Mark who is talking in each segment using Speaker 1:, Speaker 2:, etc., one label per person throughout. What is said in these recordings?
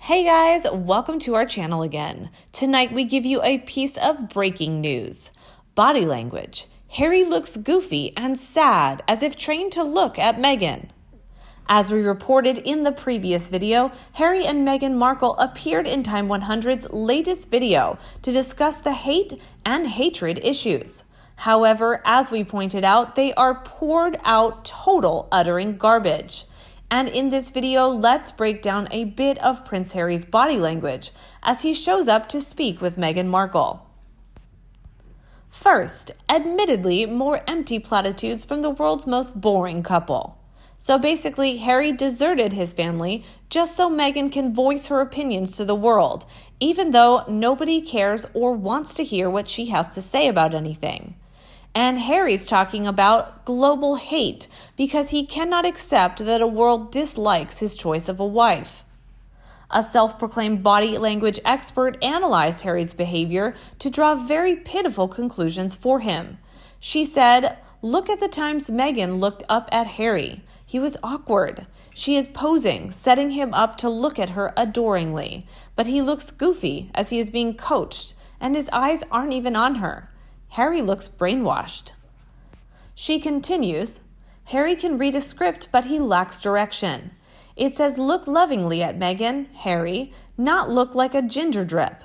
Speaker 1: Hey guys, welcome to our channel again. Tonight we give you a piece of breaking news. Body language. Harry looks goofy and sad as if trained to look at Meghan. As we reported in the previous video, Harry and Meghan Markle appeared in Time 100's latest video to discuss the hate and hatred issues. However, as we pointed out, they are poured out total uttering garbage. And in this video, let's break down a bit of Prince Harry's body language as he shows up to speak with Meghan Markle. First, admittedly more empty platitudes from the world's most boring couple. So basically, Harry deserted his family just so Meghan can voice her opinions to the world, even though nobody cares or wants to hear what she has to say about anything. And Harry's talking about global hate because he cannot accept that a world dislikes his choice of a wife. A self-proclaimed body language expert analyzed Harry's behavior to draw very pitiful conclusions for him. She said, "Look at the times Meghan looked up at Harry. He was awkward. She is posing, setting him up to look at her adoringly. But he looks goofy as he is being coached, and his eyes aren't even on her. Harry looks brainwashed." She continues, "Harry can read a script, but he lacks direction. It says look lovingly at Meghan, Harry, not look like a ginger drip."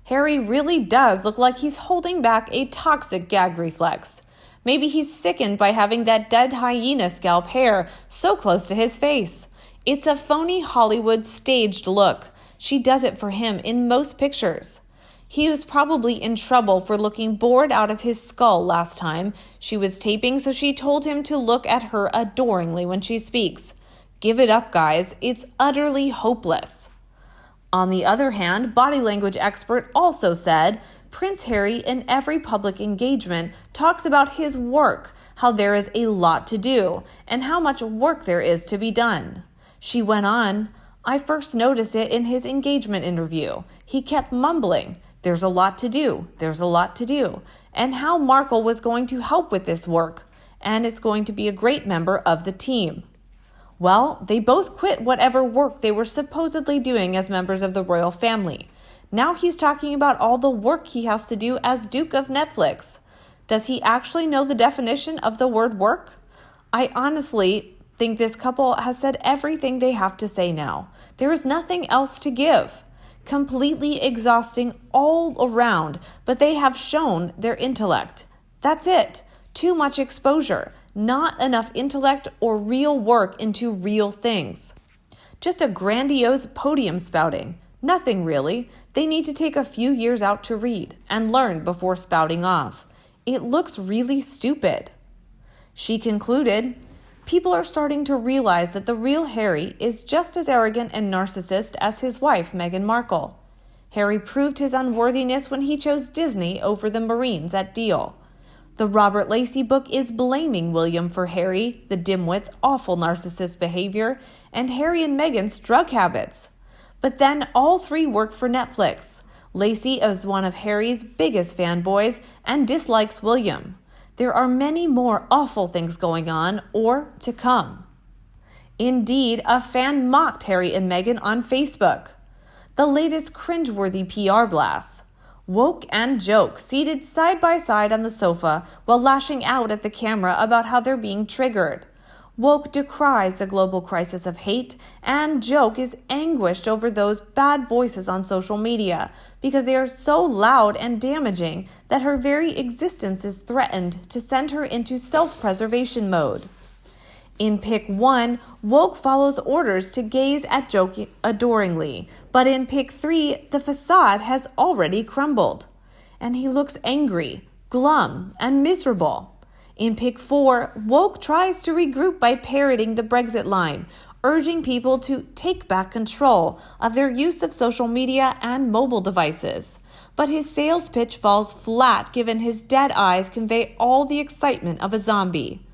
Speaker 1: Harry really does look like he's holding back a toxic gag reflex. Maybe he's sickened by having that dead hyena scalp hair so close to his face. It's a phony Hollywood staged look. She does it for him in most pictures. He was probably in trouble for looking bored out of his skull last time she was taping, so she told him to look at her adoringly when she speaks. Give it up, guys. It's utterly hopeless. On the other hand, body language expert also said, Prince Harry in every public engagement talks about his work, how there is a lot to do, and how much work there is to be done. She went on, "I first noticed it in his engagement interview. He kept mumbling, 'There's a lot to do, there's a lot to do,' and how Markle was going to help with this work, and it's going to be a great member of the team." Well, they both quit whatever work they were supposedly doing as members of the royal family. Now he's talking about all the work he has to do as Duke of Netflix. Does he actually know the definition of the word work? I honestly think this couple has said everything they have to say now. There is nothing else to give. Completely exhausting all around, but they have shown their intellect. That's it. Too much exposure, not enough intellect or real work into real things. Just a grandiose podium spouting. Nothing really. They need to take a few years out to read and learn before spouting off. It looks really stupid. She concluded, "People are starting to realize that the real Harry is just as arrogant and narcissist as his wife, Meghan Markle. Harry proved his unworthiness when he chose Disney over the Marines at Deal. The Robert Lacey book is blaming William for Harry, the dimwit's awful narcissist behavior, and Harry and Meghan's drug habits. But then all three work for Netflix. Lacey is one of Harry's biggest fanboys and dislikes William. There are many more awful things going on or to come." Indeed, a fan mocked Harry and Meghan on Facebook. The latest cringeworthy PR blast. Woke and Joke seated side by side on the sofa while lashing out at the camera about how they're being triggered. Woke decries the global crisis of hate, and Joke is anguished over those bad voices on social media because they are so loud and damaging that her very existence is threatened to send her into self-preservation mode. In pic 1, Woke follows orders to gaze at Joke adoringly, but in pic 3, the facade has already crumbled, and he looks angry, glum, and miserable. In pic 4, Woke tries to regroup by parroting the Brexit line, urging people to take back control of their use of social media and mobile devices. But his sales pitch falls flat given his dead eyes convey all the excitement of a zombie.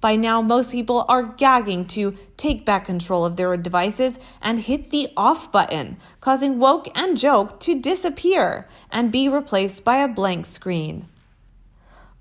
Speaker 1: By now, most people are gagging to take back control of their devices and hit the off button, causing Woke and Joke to disappear and be replaced by a blank screen.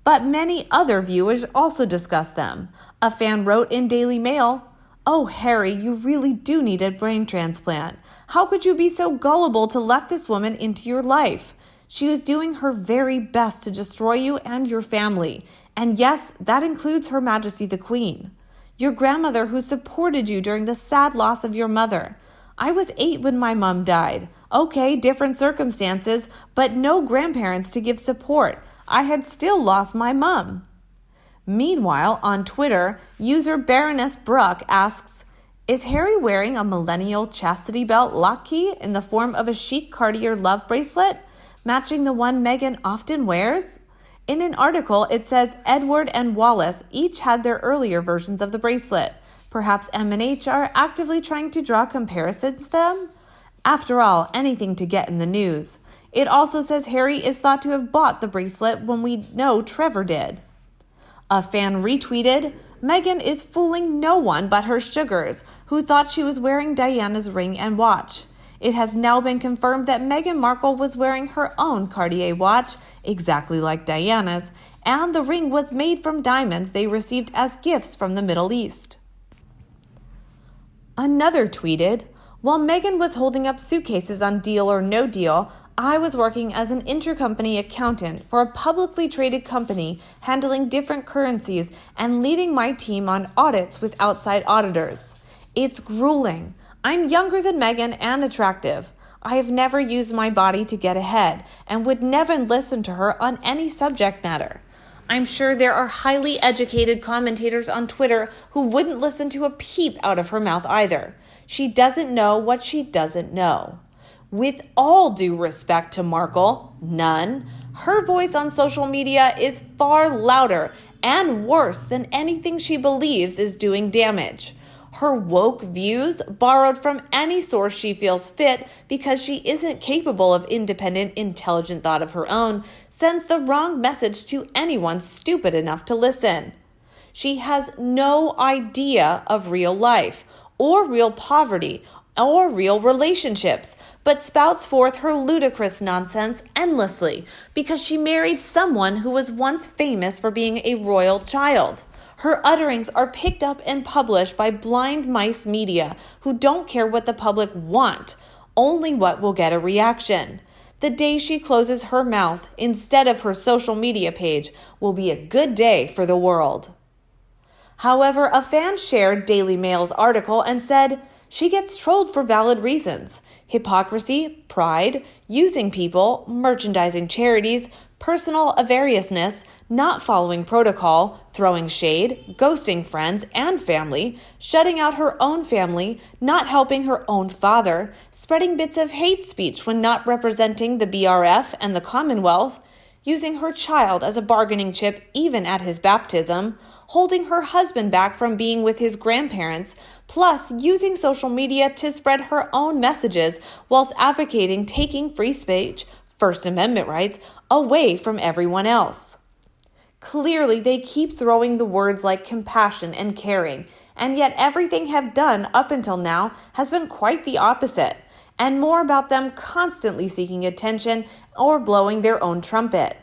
Speaker 1: But many other viewers also discussed them. A fan wrote in Daily Mail, Oh, Harry, you really do need a brain transplant. How could you be so gullible to let this woman into your life? She was doing her very best to destroy you and your family. And yes, that includes Her Majesty the Queen. Your grandmother who supported you during the sad loss of your mother. I was 8 when my mom died. Okay, different circumstances, but no grandparents to give support. I had still lost my mom. Meanwhile, on Twitter, user Baroness Bruck asks, is Harry wearing a millennial chastity belt lock key in the form of a chic Cartier love bracelet, matching the one Meghan often wears? In an article, it says Edward and Wallace each had their earlier versions of the bracelet. Perhaps M&H are actively trying to draw comparisons to them? After all, anything to get in the news. It also says Harry is thought to have bought the bracelet when we know Trevor did. A fan retweeted, Meghan is fooling no one but her sugars, who thought she was wearing Diana's ring and watch. It has now been confirmed that Meghan Markle was wearing her own Cartier watch, exactly like Diana's, and the ring was made from diamonds they received as gifts from the Middle East. Another tweeted, while Meghan was holding up suitcases on Deal or No Deal, I was working as an intercompany accountant for a publicly traded company handling different currencies and leading my team on audits with outside auditors. It's grueling. I'm younger than Meghan and attractive. I have never used my body to get ahead and would never listen to her on any subject matter. I'm sure there are highly educated commentators on Twitter who wouldn't listen to a peep out of her mouth either. She doesn't know what she doesn't know. With all due respect to Markle, none, her voice on social media is far louder and worse than anything she believes is doing damage. Her woke views, borrowed from any source she feels fit because she isn't capable of independent, intelligent thought of her own, sends the wrong message to anyone stupid enough to listen. She has no idea of real life, or real poverty, or real relationships, but spouts forth her ludicrous nonsense endlessly because she married someone who was once famous for being a royal child. Her utterings are picked up and published by blind mice media who don't care what the public want, only what will get a reaction. The day she closes her mouth instead of her social media page will be a good day for the world. However, a fan shared Daily Mail's article and said, she gets trolled for valid reasons: hypocrisy, pride, using people, merchandising charities, personal avariciousness, not following protocol, throwing shade, ghosting friends and family, shutting out her own family, not helping her own father, spreading bits of hate speech when not representing the BRF and the Commonwealth, using her child as a bargaining chip even at his baptism, holding her husband back from being with his grandparents, plus using social media to spread her own messages whilst advocating taking free speech, First Amendment rights, away from everyone else. Clearly, they keep throwing the words like compassion and caring, and yet everything have done up until now has been quite the opposite, and more about them constantly seeking attention or blowing their own trumpet.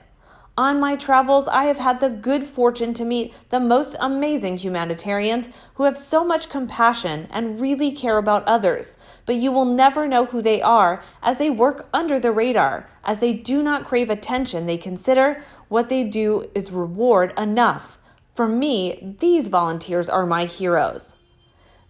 Speaker 1: On my travels, I have had the good fortune to meet the most amazing humanitarians who have so much compassion and really care about others, but you will never know who they are as they work under the radar, as they do not crave attention. They consider what they do is reward enough. For me, these volunteers are my heroes.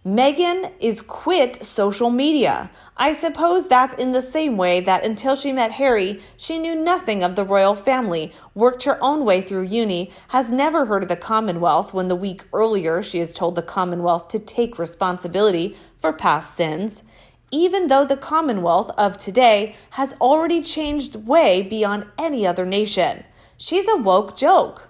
Speaker 1: Meghan is quit social media. I suppose that's in the same way that until she met Harry, she knew nothing of the royal family, worked her own way through uni, has never heard of the Commonwealth when the week earlier she has told the Commonwealth to take responsibility for past sins, even though the Commonwealth of today has already changed way beyond any other nation. She's a woke joke.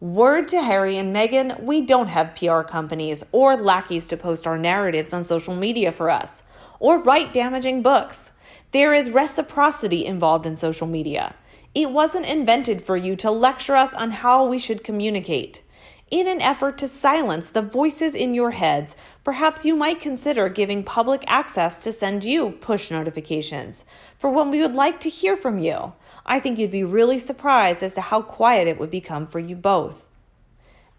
Speaker 1: Word to Harry and Meghan, we don't have PR companies or lackeys to post our narratives on social media for us, or write damaging books. There is reciprocity involved in social media. It wasn't invented for you to lecture us on how we should communicate. In an effort to silence the voices in your heads, perhaps you might consider giving public access to send you push notifications for when we would like to hear from you. I think you'd be really surprised as to how quiet it would become for you both.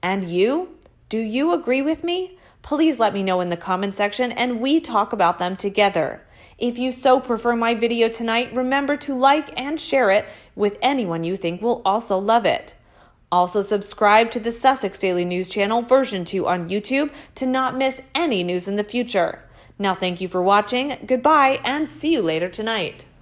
Speaker 1: And you? Do you agree with me? Please let me know in the comment section and we talk about them together. If you so prefer my video tonight, remember to like and share it with anyone you think will also love it. Also subscribe to the Sussex Daily News Channel version 2 on YouTube to not miss any news in the future. Now thank you for watching, goodbye, and see you later tonight.